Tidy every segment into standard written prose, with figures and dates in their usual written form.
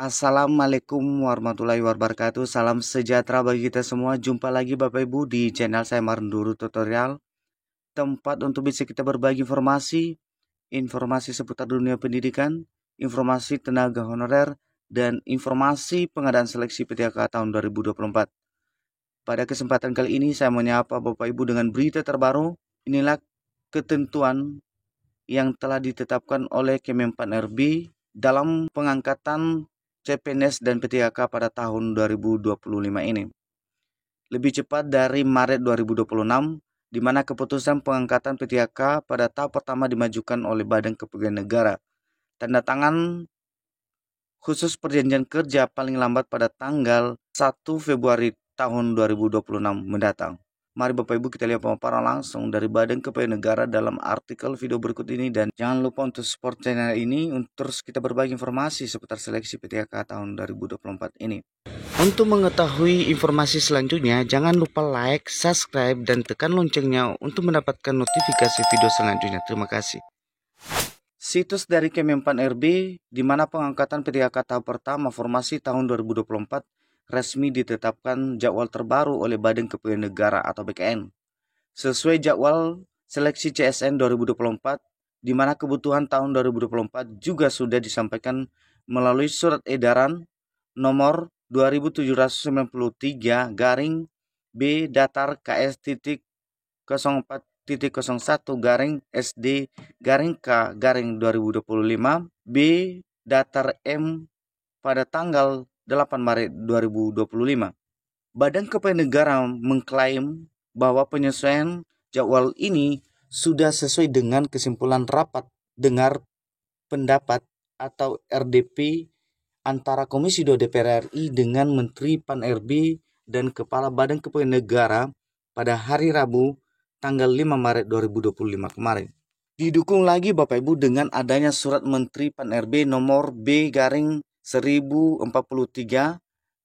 Assalamualaikum warahmatullahi wabarakatuh. Salam sejahtera bagi kita semua. Jumpa lagi Bapak Ibu di channel saya Marnduru Tutorial, tempat untuk bisa kita berbagi informasi seputar dunia pendidikan, informasi tenaga honorer, dan informasi pengadaan seleksi PTK tahun 2024. Pada kesempatan kali ini saya menyapa Bapak Ibu dengan berita terbaru. Inilah ketentuan yang telah ditetapkan oleh Kemenpan RB dalam pengangkatan CPNS dan PTK pada tahun 2025 ini. Lebih cepat dari Maret 2026, di mana keputusan pengangkatan PTK pada tahap pertama dimajukan oleh Badan Kepegawaian Negara. Tanda tangan khusus perjanjian kerja paling lambat pada tanggal 1 Februari tahun 2026 mendatang. Mari Bapak Ibu kita lihat pemaparan langsung dari Badan Kepegawaian Negara dalam artikel video berikut ini, dan jangan lupa untuk support channel ini untuk terus kita berbagi informasi seputar seleksi PTK tahun 2024 ini. Untuk mengetahui informasi selanjutnya, jangan lupa like, subscribe, dan tekan loncengnya untuk mendapatkan notifikasi video selanjutnya. Terima kasih. Situs dari Kemenpan RB di mana pengangkatan PTK tahap pertama formasi tahun 2024 resmi ditetapkan jadwal terbaru oleh Badan Kepegawaian Negara atau BKN. Sesuai jadwal seleksi CSN 2024, di mana kebutuhan tahun 2024 juga sudah disampaikan melalui surat edaran nomor 2793 garing B datar KS titik 04.01 garing SD garing K garing 2025 B datar M pada tanggal 8 Maret 2025. Badan Kepegawaian Negara mengklaim bahwa penyesuaian jadwal ini sudah sesuai dengan kesimpulan rapat dengar pendapat atau RDP antara Komisi 2 DPR RI dengan Menteri Pan RB dan Kepala Badan Kepegawaian Negara pada hari Rabu tanggal 5 Maret 2025 kemarin. Didukung lagi Bapak Ibu dengan adanya surat Menteri Pan RB nomor B garing 1043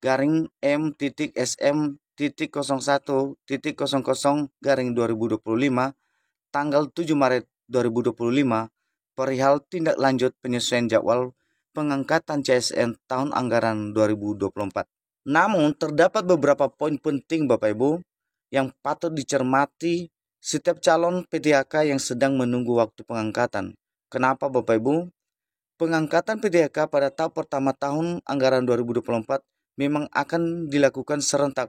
garing M.SM.01.00 garing 2025 tanggal 7 Maret 2025 perihal tindak lanjut penyesuaian jadwal pengangkatan CSN tahun anggaran 2024. Namun terdapat beberapa poin penting Bapak Ibu yang patut dicermati setiap calon PTK yang sedang menunggu waktu pengangkatan. Kenapa Bapak Ibu? Pengangkatan PTK pada tahap pertama tahun anggaran 2024 memang akan dilakukan serentak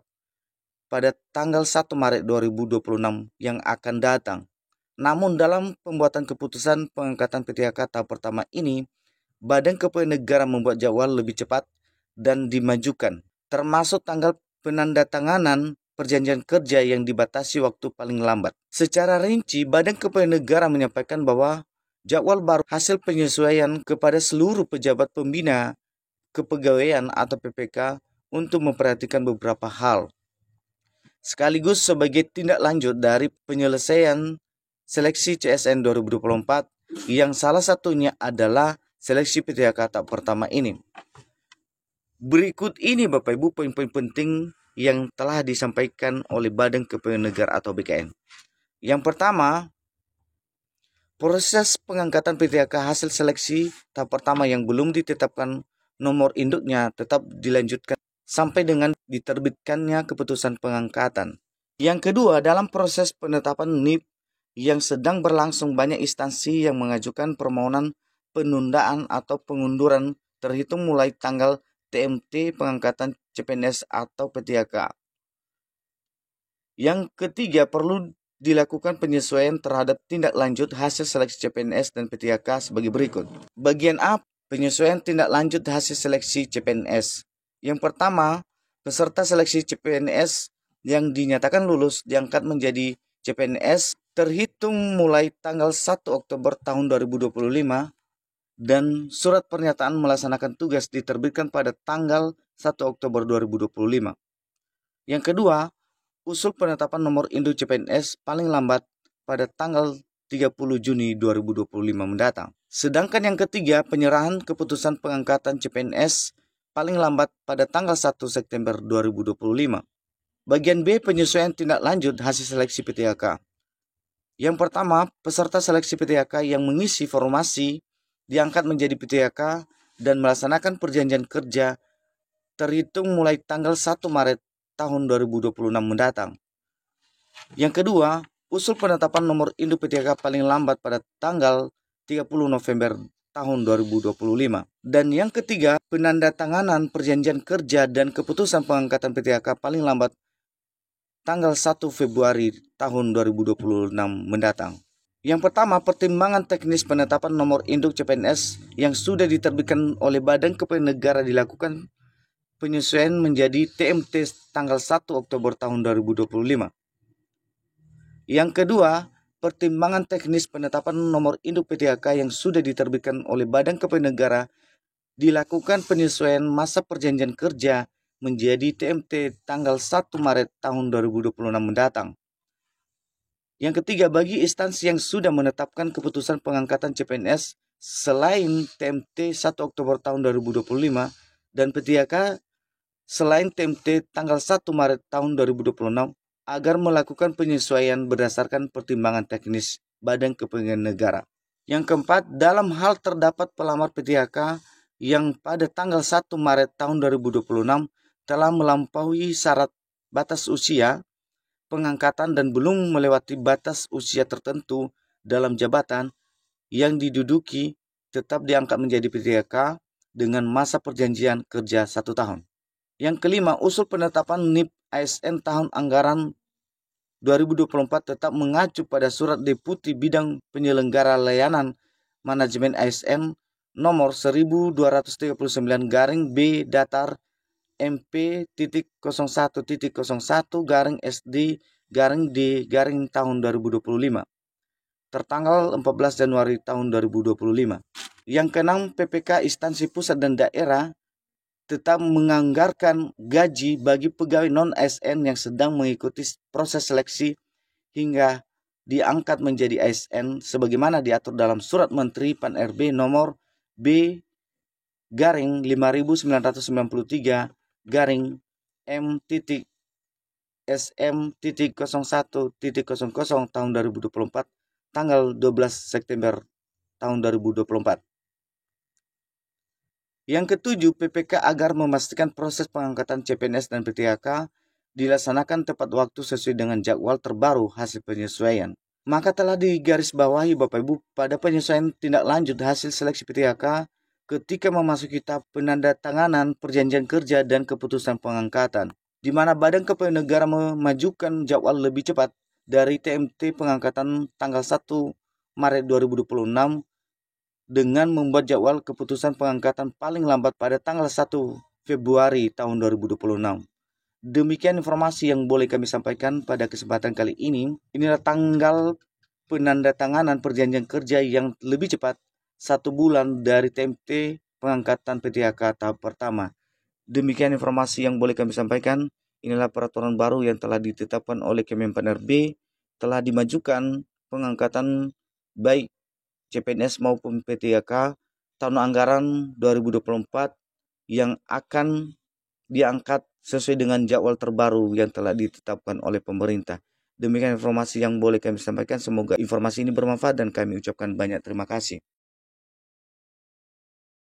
pada tanggal 1 Maret 2026 yang akan datang. Namun dalam pembuatan keputusan pengangkatan PTK tahap pertama ini, Badan Kepegawaian Negara membuat jadwal lebih cepat dan dimajukan, termasuk tanggal penandatanganan perjanjian kerja yang dibatasi waktu paling lambat. Secara rinci, Badan Kepegawaian Negara menyampaikan bahwa jadwal baru hasil penyesuaian kepada seluruh pejabat pembina kepegawaian atau PPK untuk memperhatikan beberapa hal, sekaligus sebagai tindak lanjut dari penyelesaian seleksi CSN 2024 yang salah satunya adalah seleksi PTK tahap pertama ini. Berikut ini Bapak Ibu poin-poin penting yang telah disampaikan oleh Badan Kepegawaian Negara atau BKN. Yang pertama, proses pengangkatan PTK hasil seleksi tahap pertama yang belum ditetapkan nomor induknya tetap dilanjutkan sampai dengan diterbitkannya keputusan pengangkatan. Yang kedua, dalam proses penetapan NIP yang sedang berlangsung, banyak instansi yang mengajukan permohonan penundaan atau pengunduran terhitung mulai tanggal TMT pengangkatan CPNS atau PTK. Yang ketiga, perlu dilakukan penyesuaian terhadap tindak lanjut hasil seleksi CPNS dan PTK sebagai berikut. Bagian A, penyesuaian tindak lanjut hasil seleksi CPNS. Yang pertama, peserta seleksi CPNS yang dinyatakan lulus diangkat menjadi CPNS terhitung mulai tanggal 1 Oktober tahun 2025 dan surat pernyataan melaksanakan tugas diterbitkan pada tanggal 1 Oktober 2025. Yang kedua, usul penetapan nomor induk CPNS paling lambat pada tanggal 30 Juni 2025 mendatang. Sedangkan yang ketiga, penyerahan keputusan pengangkatan CPNS paling lambat pada tanggal 1 September 2025. Bagian B, penyesuaian tindak lanjut hasil seleksi PTK. Yang pertama, peserta seleksi PTK yang mengisi formasi diangkat menjadi PTK dan melaksanakan perjanjian kerja terhitung mulai tanggal 1 Maret tahun 2026 mendatang. Yang kedua, usul penetapan nomor induk PTK paling lambat pada tanggal 30 November tahun 2025. Dan yang ketiga, penandatanganan perjanjian kerja dan keputusan pengangkatan PTK paling lambat tanggal 1 Februari tahun 2026 mendatang. Yang pertama, pertimbangan teknis penetapan nomor induk CPNS yang sudah diterbitkan oleh Badan Kepegawaian Negara dilakukan penyesuaian menjadi TMT tanggal 1 Oktober tahun 2025. Yang kedua, pertimbangan teknis penetapan nomor induk PTK yang sudah diterbitkan oleh Badan Kepegawaian Negara dilakukan penyesuaian masa perjanjian kerja menjadi TMT tanggal 1 Maret tahun 2026 mendatang. Yang ketiga, bagi instansi yang sudah menetapkan keputusan pengangkatan CPNS selain TMT 1 Oktober tahun 2025 dan PTK selain TMT tanggal 1 Maret tahun 2026 agar melakukan penyesuaian berdasarkan pertimbangan teknis Badan Kepegawaian Negara. Yang keempat, dalam hal terdapat pelamar PTK yang pada tanggal 1 Maret tahun 2026 telah melampaui syarat batas usia pengangkatan dan belum melewati batas usia tertentu dalam jabatan yang diduduki tetap diangkat menjadi PTK dengan masa perjanjian kerja 1 tahun. Yang kelima, usul penetapan NIP ASN tahun anggaran 2024 tetap mengacu pada surat Deputi Bidang Penyelenggara Layanan Manajemen ASN nomor 1239-B datar MP.01.01-SD-D tahun 2025 tertanggal 14 Januari tahun 2025. Yang keenam, PPK instansi pusat dan daerah tetap menganggarkan gaji bagi pegawai non-ASN yang sedang mengikuti proses seleksi hingga diangkat menjadi ASN sebagaimana diatur dalam Surat Menteri Pan-RB nomor B/5993/M.SM.01.01 tahun 2024 tanggal 12 September tahun 2024. Yang ketujuh, PPK agar memastikan proses pengangkatan CPNS dan PTK dilaksanakan tepat waktu sesuai dengan jadwal terbaru hasil penyesuaian. Maka telah digarisbawahi Bapak Ibu pada penyesuaian tindak lanjut hasil seleksi PTK ketika memasuki tahap penandatanganan perjanjian kerja dan keputusan pengangkatan, di mana Badan Kepegawaian Negara memajukan jadwal lebih cepat dari TMT pengangkatan tanggal 1 Maret 2026 dengan membuat jadwal keputusan pengangkatan paling lambat pada tanggal 1 Februari tahun 2026. Demikian informasi yang boleh kami sampaikan pada kesempatan kali ini. Inilah tanggal penandatanganan perjanjian kerja yang lebih cepat 1 bulan dari TMT pengangkatan PTK tahap pertama. Demikian informasi yang boleh kami sampaikan. Inilah peraturan baru yang telah ditetapkan oleh Kemenpan RB, telah dimajukan pengangkatan baik CPNS maupun PTK tahun anggaran 2024 yang akan diangkat sesuai dengan jadwal terbaru yang telah ditetapkan oleh pemerintah. Demikian informasi yang boleh kami sampaikan. Semoga informasi ini bermanfaat dan kami ucapkan banyak terima kasih.